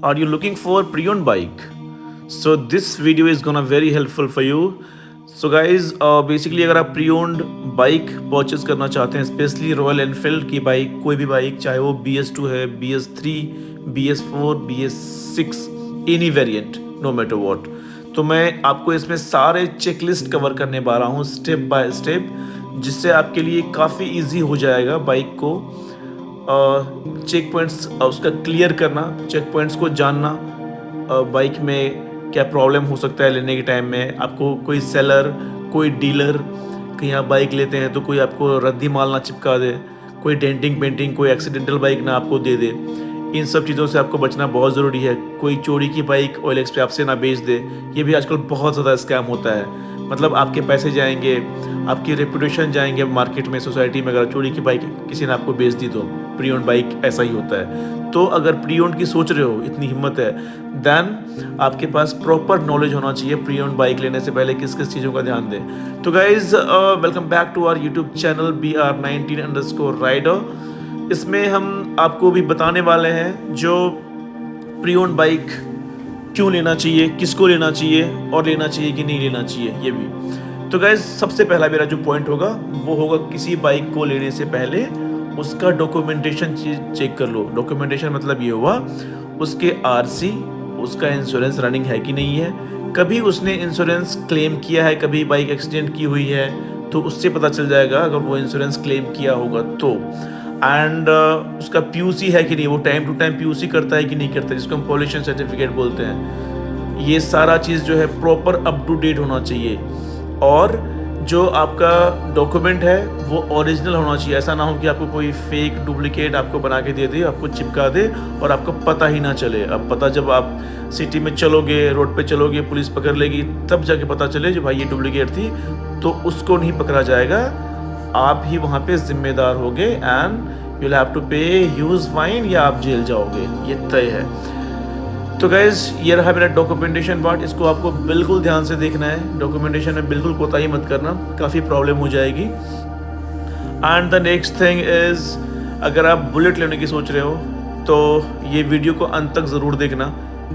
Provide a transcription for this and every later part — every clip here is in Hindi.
Are you looking for pre-owned bike? So this video is gonna very helpful for you. So guys, basically अगर आप pre-owned बाइक परचेज करना चाहते हैं, स्पेशली रॉयल एनफील्ड की बाइक, कोई भी बाइक, चाहे वो BS2 है, BS3, BS4, BS6, any variant, no matter what, तो मैं आपको इसमें सारे चेकलिस्ट कवर करने वाला हूँ स्टेप बाय स्टेप, जिससे आपके लिए काफ़ी इजी हो जाएगा बाइक को चेक पॉइंट्स उसका क्लियर करना, चेक पॉइंट्स को जानना, बाइक में क्या प्रॉब्लम हो सकता है लेने के टाइम में, आपको कोई सेलर, कोई डीलर, कहीं आप बाइक लेते हैं तो कोई आपको रद्दी माल ना चिपका दे, कोई डेंटिंग पेंटिंग, कोई एक्सीडेंटल बाइक ना आपको दे दे। इन सब चीज़ों से आपको बचना बहुत ज़रूरी है। कोई चोरी की बाइक OLX पे आपसे ना बेच दे, ये भी आजकल बहुत ज़्यादा स्कैम होता है। मतलब आपके पैसे जाएंगे, आपकी रेपुटेशन जाएंगे मार्केट में, सोसाइटी में, अगर चोरी की बाइक किसी ने आपको बेच दी तो। प्री ओन्ड बाइक ऐसा ही होता है। तो अगर प्री ओन्ड की सोच रहे हो, इतनी हिम्मत है, देन आपके पास प्रॉपर नॉलेज होना चाहिए प्री ओन्ड बाइक लेने से पहले किस किस चीज़ों का ध्यान दें। तो guys, welcome back to our YouTube channel BR19_rider। इसमें हम आपको भी बताने वाले हैं जो प्री ओन्ड बाइक क्यों लेना चाहिए, किसको लेना चाहिए और लेना चाहिए कि नहीं लेना चाहिए, ये भी। तो गाइज, सबसे पहला मेरा जो पॉइंट होगा वो होगा, किसी बाइक को लेने से पहले उसका डॉक्यूमेंटेशन चेक कर लो। डॉक्यूमेंटेशन मतलब ये हुआ, उसके RC, उसका इंश्योरेंस रनिंग है कि नहीं है, कभी उसने इंश्योरेंस क्लेम किया है, कभी बाइक एक्सीडेंट की हुई है तो उससे पता चल जाएगा अगर वो इंश्योरेंस क्लेम किया होगा तो। एंड उसका PUC है कि नहीं, वो टाइम टू टाइम PUC करता है कि नहीं करता, जिसको हम पॉल्यूशन सर्टिफिकेट बोलते हैं। ये सारा चीज़ जो है प्रॉपर अप टू डेट होना चाहिए, और जो आपका डॉक्यूमेंट है वो ओरिजिनल होना चाहिए। ऐसा ना हो कि आपको कोई फेक डुप्लीकेट आपको बना के दे दे, आपको चिपका दे और आपको पता ही ना चले। अब पता जब आप सिटी में चलोगे, रोड पे चलोगे, पुलिस पकड़ लेगी, तब जाके पता चले जो भाई ये डुप्लीकेट थी, तो उसको नहीं पकड़ा जाएगा, आप ही वहाँ पे जिम्मेदार होगे and you will have to pay huge fine, या आप जेल जाओगे, ये तय है। तो गाइज, ये रहा मेरा डॉक्यूमेंटेशन पार्ट, इसको आपको बिल्कुल ध्यान से देखना है। डॉक्यूमेंटेशन में बिल्कुल कोताही मत करना, काफ़ी प्रॉब्लम हो जाएगी। And the next thing is, अगर आप बुलेट लेने की सोच रहे हो तो ये वीडियो को अंत तक ज़रूर देखना,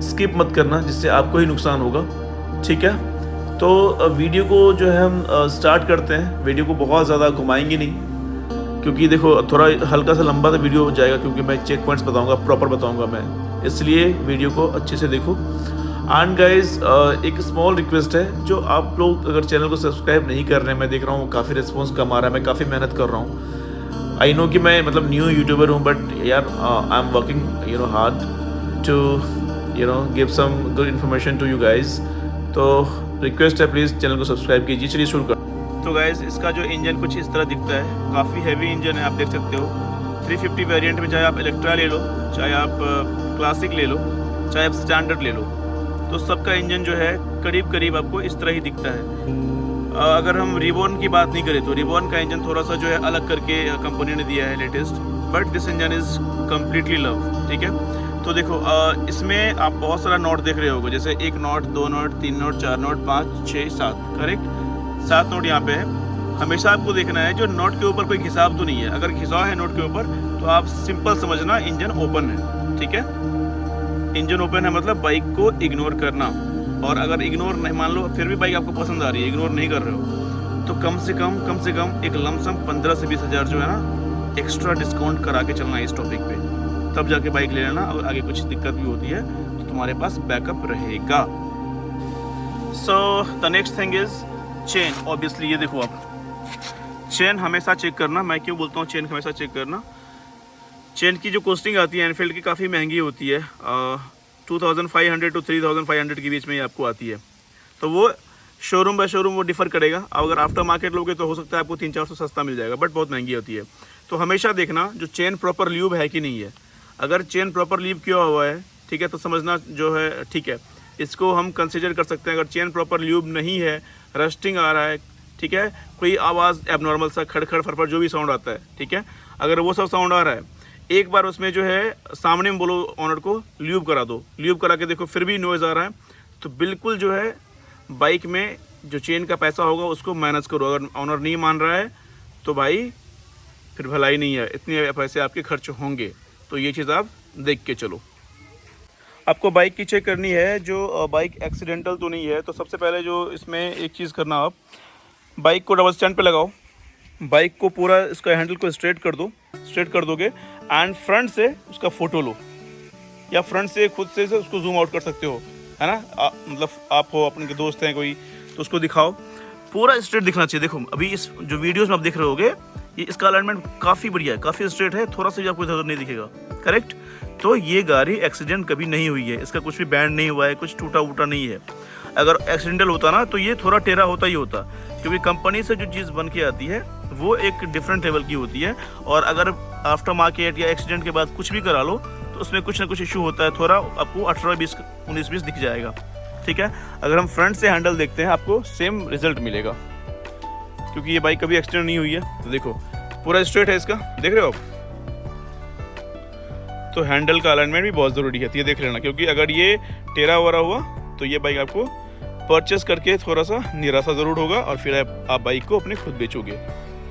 स्किप मत करना, जिससे आपको ही नुकसान होगा, ठीक है। तो वीडियो को जो है हम स्टार्ट करते हैं। वीडियो को बहुत ज़्यादा घुमाएंगे नहीं, क्योंकि देखो थोड़ा हल्का सा लंबा सा वीडियो हो जाएगा, क्योंकि मैं चेक पॉइंट्स बताऊंगा, प्रॉपर बताऊंगा मैं, इसलिए वीडियो को अच्छे से देखो। एंड गाइज, एक स्मॉल रिक्वेस्ट है, जो आप लोग अगर चैनल को सब्सक्राइब नहीं कर रहे हैं, मैं देख रहा हूँ काफ़ी रिस्पॉन्स कम आ रहा है, मैं काफ़ी मेहनत कर रहा हूँ। आई नो कि मैं मतलब न्यू यूट्यूबर हूँ, बट यार I am working hard to give some good information to you guys. तो रिक्वेस्ट है, प्लीज़ चैनल को सब्सक्राइब कीजिए। चलिए शुरू कर। तो गाइज, इसका जो इंजन कुछ इस तरह दिखता है, काफ़ी हैवी इंजन है, आप देख सकते हो। 350 वेरिएंट में, चाहे आप इलेक्ट्रा ले लो, चाहे आप क्लासिक ले लो, चाहे आप स्टैंडर्ड ले लो, तो सबका इंजन जो है करीब करीब आपको इस तरह ही दिखता है। अगर हम रिबॉन की बात नहीं करें तो रिबॉन का इंजन थोड़ा सा जो है अलग करके कंपनी ने दिया है latest, but this engine is completely love, ठीक है। तो देखो, इसमें आप बहुत सारा नोट देख रहे होगे, जैसे 1 note, 2 note, 3 note, 4 note, 5, 6, 7, correct, 7 note यहाँ पे है। हमेशा आपको देखना है जो नोट के ऊपर कोई घिसाव तो नहीं है। अगर घिसाव है नोट के ऊपर तो आप सिंपल समझना इंजन ओपन है, ठीक है। इंजन ओपन है मतलब बाइक को इग्नोर करना, और अगर इग्नोर नहीं, मान लो फिर भी बाइक आपको पसंद आ रही है, इग्नोर नहीं कर रहे हो, तो कम से कम एक लमसम 15 से 20 हज़ार जो है ना एक्स्ट्रा डिस्काउंट करा के चलना है इस टॉपिक पे, तब जाके बाइक ले लेना। और आगे कुछ दिक्कत भी होती है तो तुम्हारे पास बैकअप रहेगा। So the next thing is chain. Obviously ये देखो, आप चेन हमेशा चेक करना। मैं क्यों बोलता हूँ चेन हमेशा चेक करना? चेन की जो कॉस्टिंग आती है एनफील्ड की, काफ़ी महंगी होती है, 2500 to 3500 के बीच में ही आपको आती है। तो वो शोरूम बाय शोरूम वो डिफ़र करेगा। अगर आफ्टर मार्केट लोगे तो हो सकता है आपको 300-400 सस्ता मिल जाएगा, बट बहुत महंगी होती है। तो हमेशा देखना जो चेन प्रॉपर ल्यूब है कि नहीं है। अगर चेन प्रॉपर ल्यूब किया हुआ है, ठीक है, तो समझना जो है ठीक है, इसको हम कंसिडर कर सकते हैं। अगर चेन प्रॉपर ल्यूब नहीं है, रस्टिंग आ रहा है, ठीक है, कोई आवाज़ एबनॉर्मल सा खड़ फर जो भी साउंड आता है, ठीक है, अगर वो सब साउंड आ रहा है, एक बार उसमें जो है सामने में बोलो ऑनर को ल्यूब करा दो, ल्यूब करा के देखो फिर भी नॉइज़ आ रहा है, तो बिल्कुल जो है बाइक में जो चेन का पैसा होगा उसको मैनेज करो। अगर ऑनर नहीं मान रहा है तो भाई फिर भलाई नहीं है, इतने पैसे आपके खर्च होंगे। तो ये चीज़ आप देख के चलो। आपको बाइक की चेक करनी है, जो बाइक एक्सीडेंटल तो नहीं है। तो सबसे पहले जो इसमें एक चीज़ करना, आप बाइक को डबल स्टैंड पे लगाओ, बाइक को पूरा इसका हैंडल को स्ट्रेट कर दो। स्ट्रेट कर दोगे एंड फ्रंट से उसका फ़ोटो लो, या फ्रंट से खुद से उसको जूम आउट कर सकते हो, है ना। मतलब आप हो, अपने के दोस्त हैं कोई, तो उसको दिखाओ, पूरा स्ट्रेट दिखना चाहिए। देखो अभी इस जो वीडियोस में आप देख रहे होगे, ये इसका अलाइनमेंट काफ़ी बढ़िया है, काफ़ी स्ट्रेट है, थोड़ा सा भी आपको इधर नहीं दिखेगा। करेक्ट। तो ये गाड़ी एक्सीडेंट कभी नहीं हुई है, इसका कुछ भी बैंड नहीं हुआ है, कुछ टूटा वूटा नहीं है। अगर एक्सीडेंटल होता ना तो ये थोड़ा टेढ़ा होता ही होता, क्योंकि कंपनी से जो चीज़ बन के आती है वो एक डिफरेंट लेवल की होती है। और अगर आफ्टर मार्केट या एक्सीडेंट के बाद कुछ भी करा लो तो उसमें कुछ ना कुछ इशू होता है, थोड़ा आपको 18-20 19-20 दिख जाएगा। ठीक है। अगर हम फ्रंट से हैंडल देखते हैं आपको सेम रिजल्ट मिलेगा, क्योंकि ये बाइक कभी एक्सीडेंट नहीं हुई है। तो देखो पूरा स्ट्रेट है इसका, देख रहे हो आप। तो हैंडल का अलाइनमेंट भी बहुत ज़रूरी है, तो ये देख लेना, क्योंकि अगर ये टेढ़ा वरा हुआ तो ये बाइक आपको परचेस करके थोड़ा सा निराशा ज़रूर होगा, और फिर आप बाइक को अपने खुद बेचोगे,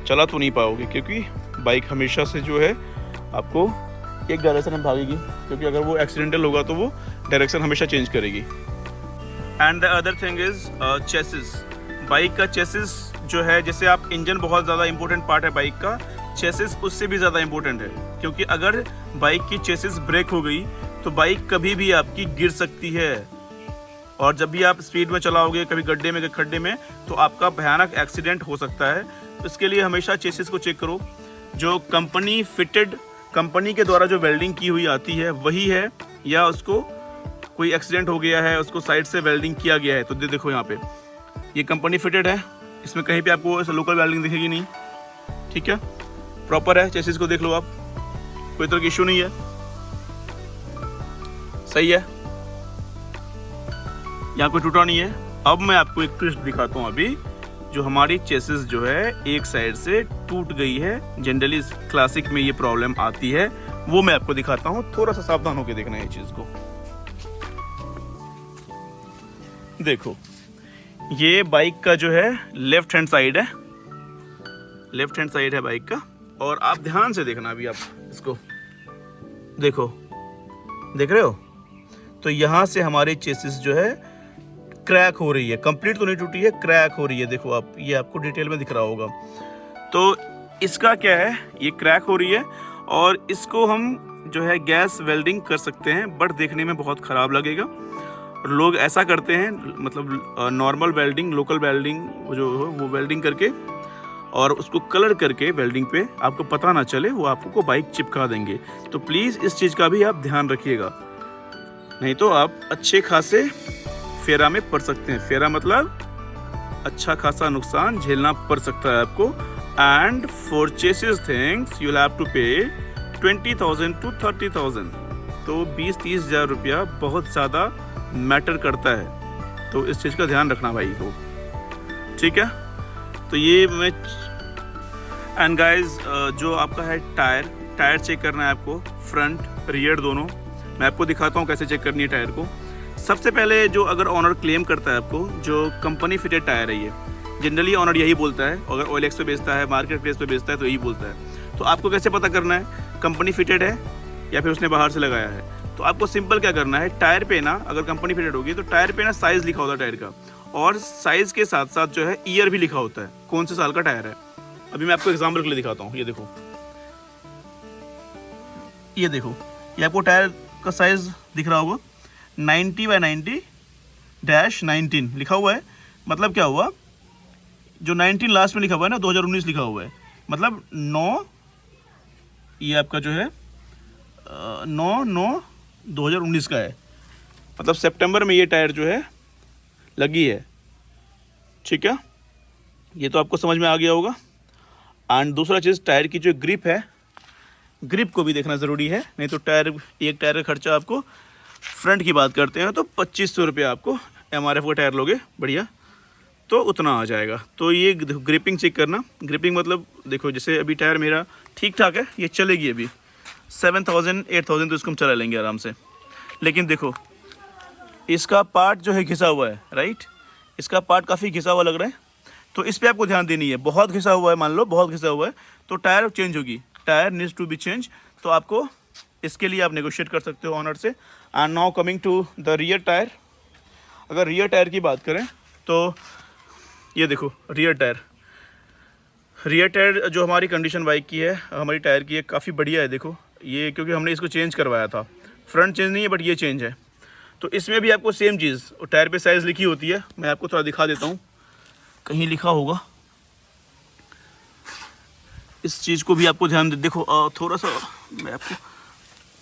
चला तो नहीं पाओगे, क्योंकि बाइक हमेशा से जो है आपको एक डायरेक्शन में भागेगी, क्योंकि अगर वो एक्सीडेंटल होगा तो वो डायरेक्शन हमेशा चेंज करेगी। And the other thing is chassis. Bike का चेसिस जो है, जैसे आप इंजन बहुत ज़्यादा इंपॉर्टेंट पार्ट है बाइक का, चेसिस उससे भी ज़्यादा इंपॉर्टेंट है, क्योंकि अगर बाइक की चेसिस ब्रेक हो गई तो बाइक कभी भी आपकी गिर सकती है, और जब भी आप स्पीड में चलाओगे, कभी गड्ढे में, कभी खड्डे में, तो आपका भयानक एक्सीडेंट हो सकता है। इसके लिए हमेशा चेसिस को चेक करो, जो कंपनी फिटेड, कंपनी के द्वारा जो वेल्डिंग की हुई आती है वही है, या उसको कोई एक्सीडेंट हो गया है, उसको साइड से वेल्डिंग किया गया है। तो देखो यहाँ पे ये कंपनी फिटेड है, इसमें कहीं पे आपको ऐसा लोकल वेल्डिंग दिखेगी नहीं। ठीक है, प्रॉपर है, चेसिस को देख लो आप, कोई तरह की इशू नहीं है, सही है, यहाँ कोई टूटा नहीं है। अब मैं आपको एक ट्विस्ट दिखाता हूँ अभी, जो हमारी चेसिस जो है एक साइड से टूट गई है। जनरली क्लासिक में ये प्रॉब्लम आती है, वो मैं आपको दिखाता हूँ, थोड़ा सा सावधान होकर देखना है ये चीज को। देखो ये बाइक का जो है लेफ्ट हैंड साइड है, लेफ्ट हैंड साइड है बाइक का, और आप ध्यान से देखना अभी, आप इसको देखो, देख रहे हो। तो यहाँ से हमारी चेसिस जो है क्रैक हो रही है, कंप्लीट तो नहीं टूटी है, क्रैक हो रही है। देखो आप, ये आपको डिटेल में दिख रहा होगा। तो इसका क्या है, ये क्रैक हो रही है, और इसको हम जो है गैस वेल्डिंग कर सकते हैं, बट देखने में बहुत ख़राब लगेगा। लोग ऐसा करते हैं, मतलब नॉर्मल वेल्डिंग, लोकल वेल्डिंग जो है वो वेल्डिंग करके और उसको कलर करके वेल्डिंग पे आपको पता ना चले, वो आपको बाइक चिपका देंगे। तो प्लीज़ इस चीज़ का भी आप ध्यान रखिएगा, नहीं तो आप अच्छे खासे फेरा में पड़ सकते हैं। फेरा मतलब अच्छा खासा नुकसान झेलना पड़ सकता है आपको। And for chassis things you will have to pay 20,000 to 30,000। तो 20-30 हज़ार रुपया बहुत ज़्यादा मैटर करता है, तो इस चीज़ का ध्यान रखना भाई को। ठीक है, तो ये मैं एंड गाइज जो आपका है टायर चेक करना है आपको, फ्रंट रियर दोनों। मैं आपको दिखाता हूँ कैसे चेक करनी है टायर को। सबसे पहले जो अगर ऑनर क्लेम करता है आपको, जो कंपनी फिटेड टायर है, ये जनरली ऑनर यही बोलता है, अगर OLX पे बेचता है, मार्केट प्लेस पे बेचता है, तो यही बोलता है। तो आपको कैसे पता करना है कंपनी फिटेड है या फिर उसने बाहर से लगाया है? तो आपको सिंपल क्या करना है, टायर पे ना, अगर कंपनी फिटेड होगी तो टायर पे ना साइज़ लिखा होता है टायर का, और साइज़ के साथ साथ जो है ईयर भी लिखा होता है, कौन से साल का टायर है। अभी मैं आपको एग्जाम्पल के लिए दिखाता हूँ, ये देखो, ये आपको टायर का साइज़ दिख रहा होगा, 90/90-19 लिखा हुआ है। मतलब क्या हुआ, जो 19 लास्ट में लिखा हुआ है ना, 2019 लिखा हुआ है, मतलब 9, ये आपका जो है 9/9/2019 का है, मतलब सितंबर में ये टायर जो है लगी है। ठीक है, ये तो आपको समझ में आ गया होगा। एंड दूसरा चीज़, टायर की जो ग्रिप है, ग्रिप को भी देखना ज़रूरी है, नहीं तो एक टायर का खर्चा आपको, फ्रंट की बात करते हैं तो 2500 रुपया आपको MRF का टायर लोगे बढ़िया तो उतना आ जाएगा। तो ये ग्रिपिंग चेक करना, ग्रिपिंग मतलब देखो, जैसे अभी टायर मेरा ठीक ठाक है, ये चलेगी अभी 7,000-8,000 तो इसको हम चला लेंगे आराम से। लेकिन देखो इसका पार्ट जो है घिसा हुआ है, राइट, इसका पार्ट काफ़ी घिसा हुआ लग रहा है, तो इस पर आपको ध्यान देनी है। बहुत घिसा हुआ है, मान लो बहुत घिसा हुआ है, तो टायर चेंज होगी, tyre needs to be change. तो आपको इसके लिए आप नेगोशिएट कर सकते हो ऑनर से। And now coming to the rear tyre. अगर रियर टायर की बात करें तो ये देखो रियर टायर जो हमारी कंडीशन बाइक की है, हमारी टायर की है, काफ़ी बढ़िया है। देखो ये क्योंकि हमने इसको चेंज करवाया था, फ्रंट चेंज नहीं है बट ये चेंज है। तो इसमें भी आपको सेम चीज़, टायर पे साइज़ लिखी होती है। मैं आपको थोड़ा दिखा देता हूँ, कहीं लिखा होगा, इस चीज़ को भी आपको ध्यान दे। देखो थोड़ा सा मैं आपको,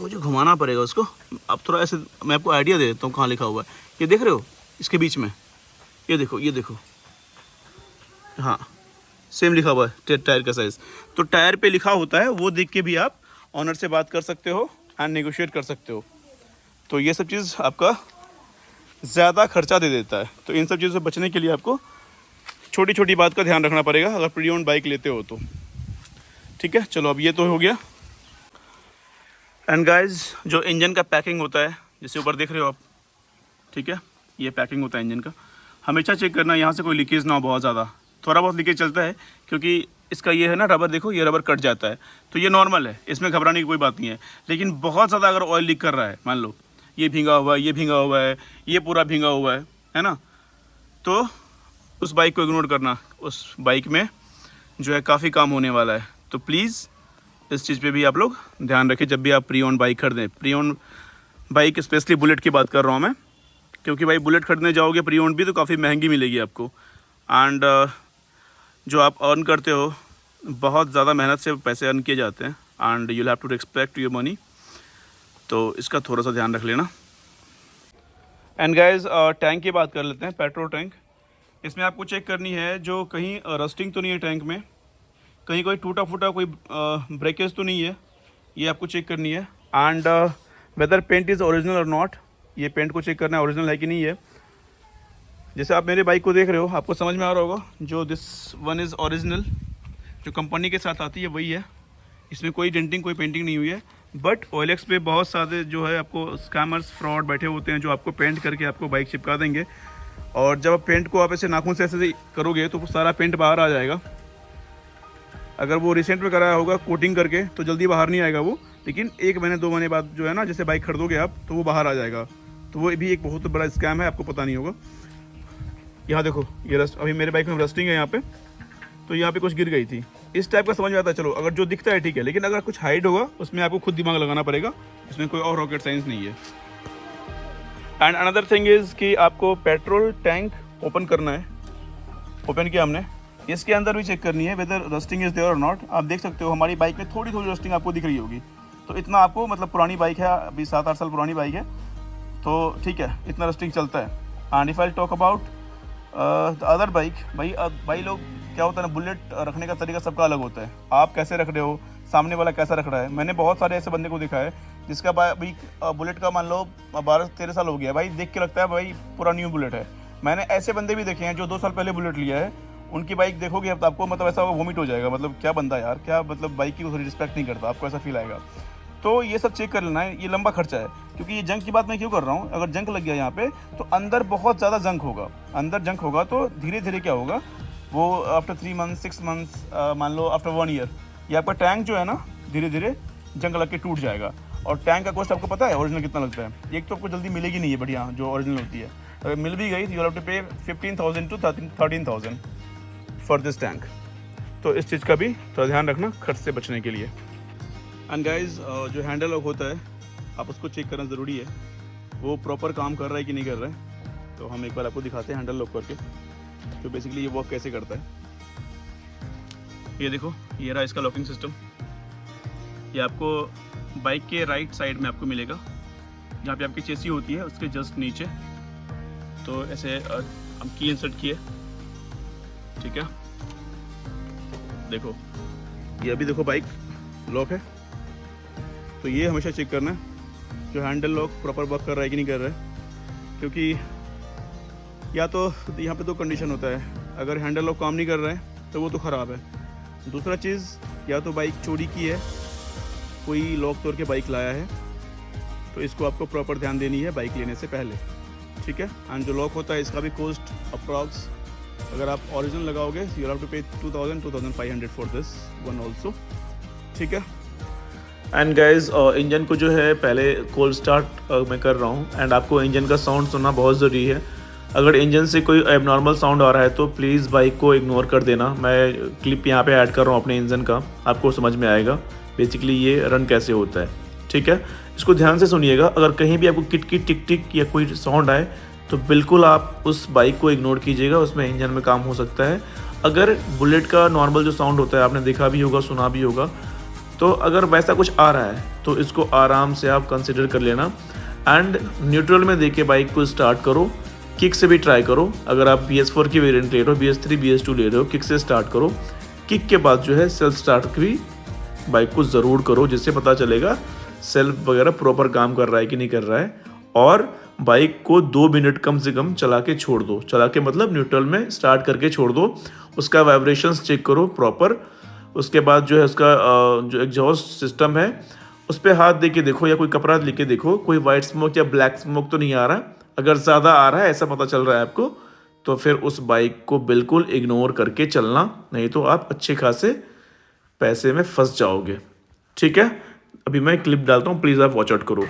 मुझे घुमाना पड़ेगा उसको। अब थोड़ा ऐसे मैं आपको आइडिया दे देता हूँ कहाँ लिखा हुआ है। ये देख रहे हो इसके बीच में, ये देखो, हाँ सेम लिखा हुआ है टायर का साइज़। तो टायर पे लिखा होता है, वो देख के भी आप ऑनर से बात कर सकते हो एंड नेगोशिएट कर सकते हो। तो ये सब चीज़ आपका ज़्यादा खर्चा दे देता है। तो इन सब चीज़ों से बचने के लिए आपको छोटी छोटी बात का ध्यान रखना पड़ेगा अगर प्री ओन्ड बाइक लेते हो तो। ठीक है, चलो अब ये तो हो गया। एंड गाइज, जो इंजन का पैकिंग होता है, जैसे ऊपर देख रहे हो आप, ठीक है, ये पैकिंग होता है इंजन का। हमेशा चेक करना यहाँ से कोई लीकेज ना हो बहुत ज़्यादा। थोड़ा बहुत लीकेज चलता है क्योंकि इसका ये है ना रबर, देखो ये रबर कट जाता है, तो ये नॉर्मल है, इसमें घबराने की कोई बात नहीं है। लेकिन बहुत ज़्यादा अगर ऑयल लीक कर रहा है, मान लो ये भींगा हुआ है, ये भींगा हुआ है, ये पूरा भींगा हुआ है ना, तो उस बाइक को इग्नोर करना। उस बाइक में जो है काफ़ी काम होने वाला है। तो प्लीज़ इस चीज़ पे भी आप लोग ध्यान रखें जब भी आप प्री ओन्ड बाइक खरीदें। Pre owned bike specially bullet की बात कर रहा हूँ मैं, क्योंकि भाई बुलेट खरीदने जाओगे प्री ओन्ड भी तो काफ़ी महंगी मिलेगी आपको। एंड जो आप अर्न करते हो, बहुत ज़्यादा मेहनत से पैसे अर्न किए जाते हैं and you have to respect your money. तो इसका थोड़ा सा ध्यान रख लेना। एंड गाइज, टैंक की बात कर लेते हैं, पेट्रोल टैंक। इसमें आपको चेक करनी है जो कहीं रस्टिंग तो नहीं है टैंक में, कहीं कोई टूटा फूटा कोई ब्रेकेज तो नहीं है, ये आपको चेक करनी है। And whether paint is original और नॉट, ये पेंट को चेक करना है ओरिजिनल है कि नहीं है। जैसे आप मेरे बाइक को देख रहे हो, आपको समझ में आ रहा होगा, जो दिस वन इज़ ओरिजिनल, जो कंपनी के साथ आती है वही है। इसमें कोई डेंटिंग कोई पेंटिंग नहीं हुई है। बट OLX पे बहुत सारे जो है आपको स्कैमर्स, फ्रॉड बैठे होते हैं जो आपको पेंट करके आपको बाइक चिपका देंगे। और जब आप पेंट को आप ऐसे नाखून से ऐसे करोगे तो सारा पेंट बाहर आ जाएगा। अगर वो रिसेंट में कराया होगा कोटिंग करके तो जल्दी बाहर नहीं आएगा वो, लेकिन 1 महीने 2 महीने बाद जो है ना, जैसे बाइक खरीदोगे आप तो वो बाहर आ जाएगा। तो वो भी एक बहुत बड़ा स्कैम है, आपको पता नहीं होगा। यहाँ देखो ये रस्ट, अभी मेरे बाइक में रस्टिंग है यहाँ पे, तो यहाँ पे कुछ गिर गई थी, इस टाइप का समझ में आता है। चलो अगर जो दिखता है ठीक है, लेकिन अगर कुछ हाइड होगा उसमें आपको खुद दिमाग लगाना पड़ेगा, इसमें कोई और रॉकेट साइंस नहीं है। एंड अनदर थिंग इज़ कि आपको पेट्रोल टैंक ओपन करना है। ओपन किया हमने, इसके अंदर भी चेक करनी है वेदर रस्टिंग इज़ देयर और नॉट। आप देख सकते हो हमारी बाइक में थोड़ी थोड़ी रस्टिंग आपको दिख रही होगी। तो इतना आपको, मतलब पुरानी बाइक है, अभी 7-8 साल पुरानी बाइक है, तो ठीक है, इतना रस्टिंग चलता है। And if I talk about the other bike, भाई लोग क्या होता है ना, बुलेट रखने का तरीका सबका अलग होता है। आप कैसे रख रहे हो, सामने वाला कैसा रख रहा है। मैंने बहुत सारे ऐसे बंदे को देखा है जिसका भाई बुलेट का मान लो 12-13 साल हो गया, भाई देख के लगता है भाई पूरा न्यू बुलेट है। मैंने ऐसे बंदे भी देखे हैं जो 2 साल पहले बुलेट लिया है, उनकी बाइक देखोगे अब तो आपको मतलब ऐसा वोमिट हो जाएगा, मतलब क्या बंदा यार, क्या मतलब बाइक की थोड़ी रिस्पेक्ट नहीं करता, आपको ऐसा फील आएगा। तो ये सब चेक कर लेना है, ये लंबा खर्चा है। क्योंकि ये जंक की बात मैं क्यों कर रहा हूँ, अगर जंक लग गया यहाँ पे तो अंदर बहुत ज़्यादा जंक होगा। अंदर जंक होगा तो धीरे धीरे क्या होगा, वो आफ्टर 3 मंथ्स 6 मंथ्स, मान लो आफ्टर 1 ईयर, ये आपका टैंक जो है ना धीरे धीरे जंग लग के टूट जाएगा। और टैंक का कॉस्ट आपको पता है ओरिजिनल कितना लगता है। एक तो आपको जल्दी मिलेगी नहीं है बढ़िया जो ओरिजिनल होती है, अगर मिल भी गई तो यू हैव टू पे 15,000 to 13,000 फॉर दिस टैंक। तो इस चीज़ का भी थोड़ा ध्यान रखना खर्च से बचने के लिए। एंड गाइज, जो हैंडल लॉक होता है आप उसको चेक करना ज़रूरी है, वो प्रॉपर काम कर रहा है कि नहीं कर रहा है। तो हम एक बार आपको दिखाते हैं हैंडल लॉक करके, तो बेसिकली ये वर्क कैसे करता है। ये देखो, ये रहा इसका लॉकिंग सिस्टम। ये आपको बाइक के राइट साइड में आपको मिलेगा, जहाँ पे आपकी चेसी होती है उसके जस्ट नीचे। तो ऐसे हम की इंसर्ट किए, ठीक है, देखो ये अभी देखो बाइक लॉक है। तो ये हमेशा चेक करना है जो हैंडल लॉक प्रॉपर वर्क कर रहा है कि नहीं कर रहा है। क्योंकि या तो यहाँ पे 2 कंडीशन होता है, अगर हैंडल लॉक काम नहीं कर रहा है तो वो तो ख़राब है। दूसरा चीज़, या तो बाइक चोरी की है, कोई लॉक तोड़ के बाइक लाया है, तो इसको आपको प्रॉपर ध्यान देनी है बाइक लेने से पहले, ठीक है। एंड जो लॉक होता है इसका भी कॉस्ट अप्रॉक्स, अगर आप ओरिजिनल लगाओगे यू हैव टू पे 2,000-2,500 फॉर दिस वन ऑल्सो, ठीक है। एंड गाइज इंजन को जो है पहले कोल्ड स्टार्ट मैं कर रहा हूँ। एंड आपको इंजन का साउंड सुनना बहुत ज़रूरी है। अगर इंजन से कोई एबनॉर्मल साउंड आ रहा है तो प्लीज़ बाइक को इग्नोर कर देना। मैं क्लिप यहाँ पे ऐड कर रहा हूँ अपने इंजन का, आपको समझ में आएगा बेसिकली ये रन कैसे होता है। ठीक है, इसको ध्यान से सुनिएगा। अगर कहीं भी आपको किट की टिक टिक या कोई साउंड आए तो बिल्कुल आप उस बाइक को इग्नोर कीजिएगा, उसमें इंजन में काम हो सकता है। अगर बुलेट का नॉर्मल जो साउंड होता है आपने देखा भी होगा, सुना भी होगा, तो अगर वैसा कुछ आ रहा है तो इसको आराम से आप कंसिडर कर लेना। एंड न्यूट्रल में देके बाइक को स्टार्ट करो, किक से भी ट्राई करो। अगर आप BS4 की वेरिएंट ले रहे हो, BS3 BS2 ले रहे हो, किक से स्टार्ट करो। किक के बाद जो है सेल्फ स्टार्ट भी बाइक को ज़रूर करो, जिससे पता चलेगा सेल्फ वगैरह प्रॉपर काम कर रहा है कि नहीं कर रहा है। और बाइक को 2 मिनट कम से कम चला के छोड़ दो, चला के मतलब न्यूट्रल में स्टार्ट करके छोड़ दो। उसका वाइब्रेशंस चेक करो प्रॉपर। उसके बाद जो है उसका जो एग्जॉस्ट सिस्टम है उस पर हाथ दे के देखो या कोई कपड़ा लेके देखो, कोई वाइट स्मोक या ब्लैक स्मोक तो नहीं आ रहा। अगर ज़्यादा आ रहा है ऐसा पता चल रहा है आपको, तो फिर उस बाइक को बिल्कुल इग्नोर करके चलना, नहीं तो आप अच्छे खासे पैसे में फंस जाओगे। ठीक है, अभी मैं क्लिप डालता हूँ, प्लीज़ आप वॉच आउट करो।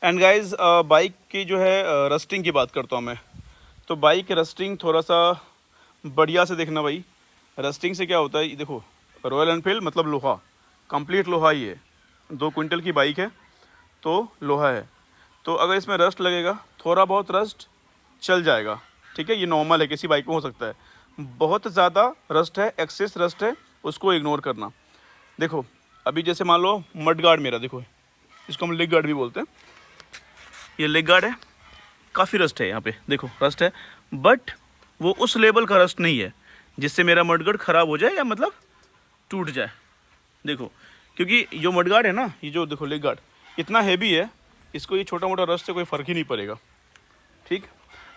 एंड गाइज बाइक की जो है रस्टिंग की बात करता हूँ मैं। तो बाइक रस्टिंग थोड़ा सा बढ़िया से देखना भाई। रस्टिंग से क्या होता है, देखो रॉयल एनफील्ड मतलब लोहा, कंप्लीट लोहा ही है। 2 क्विंटल की बाइक है तो लोहा है। तो अगर इसमें रस्ट लगेगा, थोड़ा बहुत रस्ट चल जाएगा, ठीक है, ये नॉर्मल है, किसी बाइक में हो सकता है। बहुत ज़्यादा रस्ट है, एक्सेस रस्ट है, उसको इग्नोर करना। देखो अभी जैसे मान लो मड गार्ड मेरा, देखो इसको हम लेग गार्ड भी बोलते हैं, ये लेग गार्ड है, काफ़ी रस्ट है यहाँ पे, देखो रस्ट है, बट वो उस लेवल का रस्ट नहीं है जिससे मेरा मडगार्ड ख़राब हो जाए या मतलब टूट जाए। देखो क्योंकि जो मडगार्ड है ना, ये जो देखो लेग गार्ड इतना हैवी है, इसको ये छोटा मोटा रस्ट से कोई फ़र्क ही नहीं पड़ेगा, ठीक।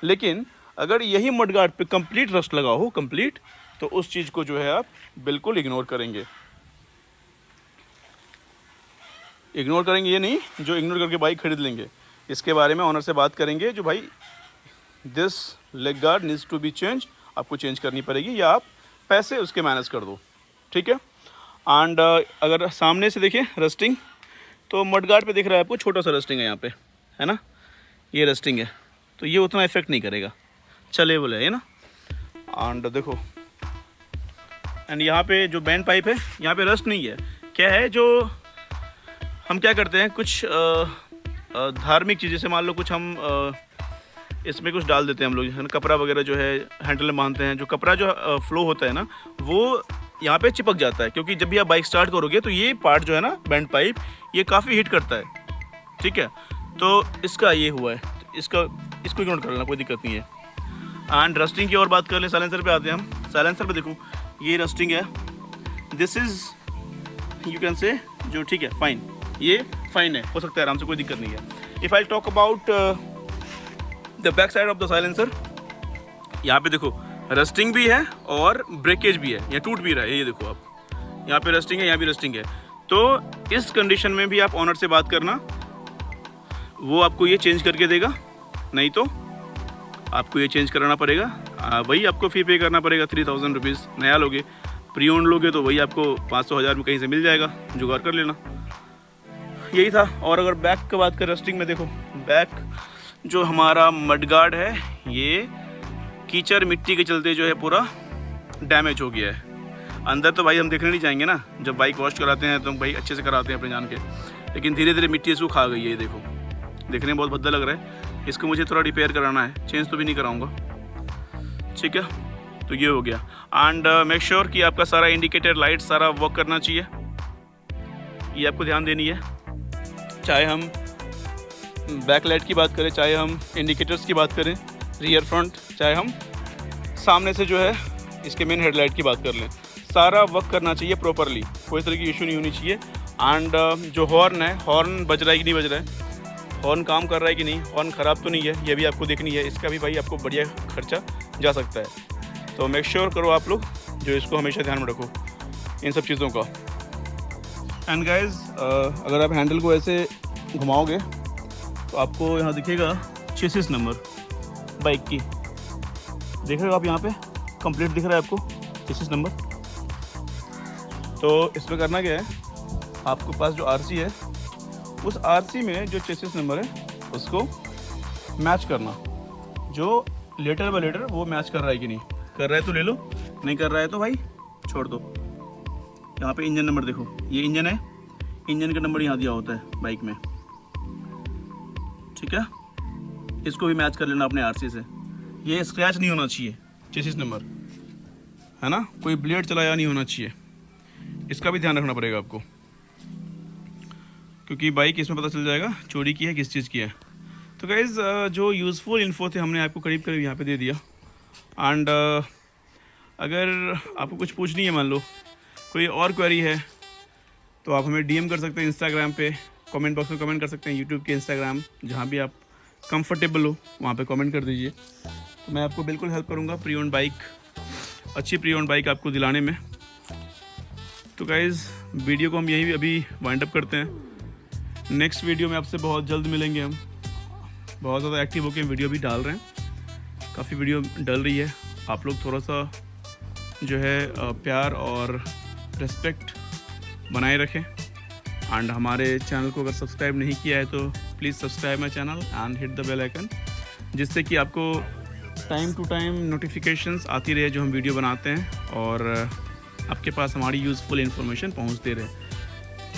लेकिन अगर यही मडगार्ड पे कंप्लीट रस्ट लगा हो, कंप्लीट, तो उस चीज़ को जो है आप बिल्कुल इग्नोर करेंगे। इग्नोर करेंगे ये नहीं जो इग्नोर करके बाइक खरीद लेंगे। इसके बारे में ऑनर से बात करेंगे, जो भाई this leg guard needs to be change, आपको चेंज करनी पड़ेगी या आप पैसे उसके मैनेज कर दो, ठीक है। एंड अगर सामने से देखें रस्टिंग, तो मड गार्ड पे दिख रहा है आपको छोटा सा रस्टिंग है यहाँ पे, है ना, ये रस्टिंग है, तो ये उतना इफेक्ट नहीं करेगा, चलेबल है ये ना। एंड देखो, एंड यहाँ पे जो बैंड पाइप है यहाँ पे रस्ट नहीं है। क्या है, जो हम क्या करते हैं, कुछ धार्मिक चीज़ें से मान लो कुछ हम इसमें कुछ डाल देते हैं हम लोग, है ना, कपड़ा वगैरह जो है हैंडल में बांधते हैं, जो कपड़ा जो फ्लो होता है ना, वो यहाँ पे चिपक जाता है। क्योंकि जब भी आप बाइक स्टार्ट करोगे तो ये पार्ट जो है ना, बैंड पाइप, ये काफ़ी हीट करता है, ठीक है। तो इसका ये हुआ है, तो इसको इग्नोर कर लेना, कोई दिक्कत नहीं है। एंड रस्टिंग की और बात कर लें, साइलेंसर पे आते हैं हम। साइलेंसर पे देखो ये रस्टिंग है, this is you can say जो, ठीक है, फाइन, ये फाइन है, हो सकता है आराम से, कोई दिक्कत नहीं है। If I talk about the back side of the silencer, यहाँ पे देखो रस्टिंग भी है और ब्रेकेज भी है, यहाँ टूट भी रहा है, ये देखो आप, यहाँ पे रस्टिंग है, यहाँ भी रस्टिंग है। तो इस कंडीशन में भी आप ऑनर से बात करना, वो आपको ये चेंज करके देगा, नहीं तो आपको ये चेंज कराना पड़ेगा। वही आपको फी पे करना पड़ेगा, 3000 रुपीज़। नया लोगे, प्री ओन लोगे तो वही आपको 500-1000 में कहीं से मिल जाएगा, जुगाड़ कर लेना। यही था। और अगर बैक की बात करें रस्टिंग में, देखो बैक जो हमारा मडगार्ड है, ये कीचड़ मिट्टी के चलते जो है पूरा डैमेज हो गया है। अंदर तो भाई हम देखने नहीं जाएंगे ना, जब बाइक वॉश कराते हैं तो भाई अच्छे से कराते हैं अपने जान के, लेकिन धीरे धीरे मिट्टी इसको खा गई है। देखो देखने में बहुत भद्दा लग रहा है, इसको मुझे थोड़ा रिपेयर कराना है, चेंज तो भी नहीं कराऊंगा, ठीक है। तो ये हो गया। एंड मेक श्योर कि आपका सारा इंडिकेटर लाइट सारा वर्क करना चाहिए, ये आपको ध्यान देनी है। चाहे हम बैक लाइट की बात करें, चाहे हम इंडिकेटर्स की बात करें, रियर फ्रंट, चाहे हम सामने से जो है इसके मेन हेडलाइट की बात कर लें, सारा वर्क करना चाहिए प्रॉपरली, कोई तरह की इशू नहीं होनी चाहिए। एंड जो हॉर्न है, हॉर्न बज रहा है कि नहीं बज रहा है, हॉर्न काम कर रहा है कि नहीं, हॉर्न ख़राब तो नहीं है, ये भी आपको देखनी है। इसका भी भाई आपको बढ़िया खर्चा जा सकता है। तो मेक श्योर करो आप लोग, जो इसको हमेशा ध्यान में रखो इन सब चीज़ों का। एंड गाइज, अगर आप हैंडल को ऐसे घुमाओगे तो आपको यहाँ दिखेगा चेसिस नंबर बाइक की, देख रहे हो आप यहाँ पे कंप्लीट दिख रहा है आपको चेसिस नंबर। तो इसमें करना क्या है, आपको पास जो आरसी है उस आरसी में जो चेसिस नंबर है उसको मैच करना, जो लेटर बाय लेटर वो मैच कर रहा है कि नहीं। कर रहा है तो ले लो, नहीं कर रहा है तो भाई छोड़ दो। यहाँ पे इंजन नंबर देखो, ये इंजन है, इंजन का नंबर यहाँ दिया होता है बाइक में, ठीक है। इसको भी मैच कर लेना अपने आरसी से। ये स्क्रैच नहीं होना चाहिए चेसिस नंबर, है ना, कोई ब्लेड चलाया नहीं होना चाहिए, इसका भी ध्यान रखना पड़ेगा आपको, क्योंकि बाइक इसमें पता चल जाएगा चोरी की है किस चीज़ की है। तो गाइज़, जो यूज़फुल इन्फो थे हमने आपको करीब करीब यहाँ पे दे दिया। एंड अगर आपको कुछ पूछनी है, मान लो कोई और क्वेरी है, तो आप हमें डीएम कर सकते हैं इंस्टाग्राम पे, कमेंट बॉक्स में कमेंट कर सकते हैं, यूट्यूब के इंस्टाग्राम जहाँ भी आप कंफर्टेबल हो वहाँ पे कमेंट कर दीजिए। तो मैं आपको बिल्कुल हेल्प करूँगा प्री ओन्ड बाइक, अच्छी प्री ओन्ड बाइक आपको दिलाने में। तो गाइज़, वीडियो को हम यही अभी वाइंड अप करते हैं। नेक्स्ट वीडियो में आपसे बहुत जल्द मिलेंगे। हम बहुत ज़्यादा एक्टिव होकर वीडियो भी डाल रहे हैं, काफ़ी वीडियो डल रही है। आप लोग थोड़ा सा जो है प्यार और रिस्पेक्ट बनाए रखें। एंड हमारे चैनल को अगर सब्सक्राइब नहीं किया है तो please subscribe my channel and hit the bell icon, जिससे कि आपको टाइम टू टाइम नोटिफिकेशंस आती रहे जो हम वीडियो बनाते हैं, और आपके पास हमारी यूज़फुल इन्फॉर्मेशन पहुंचते रहे।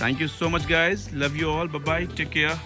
Thank you so much guys, love you all, bye bye, take care.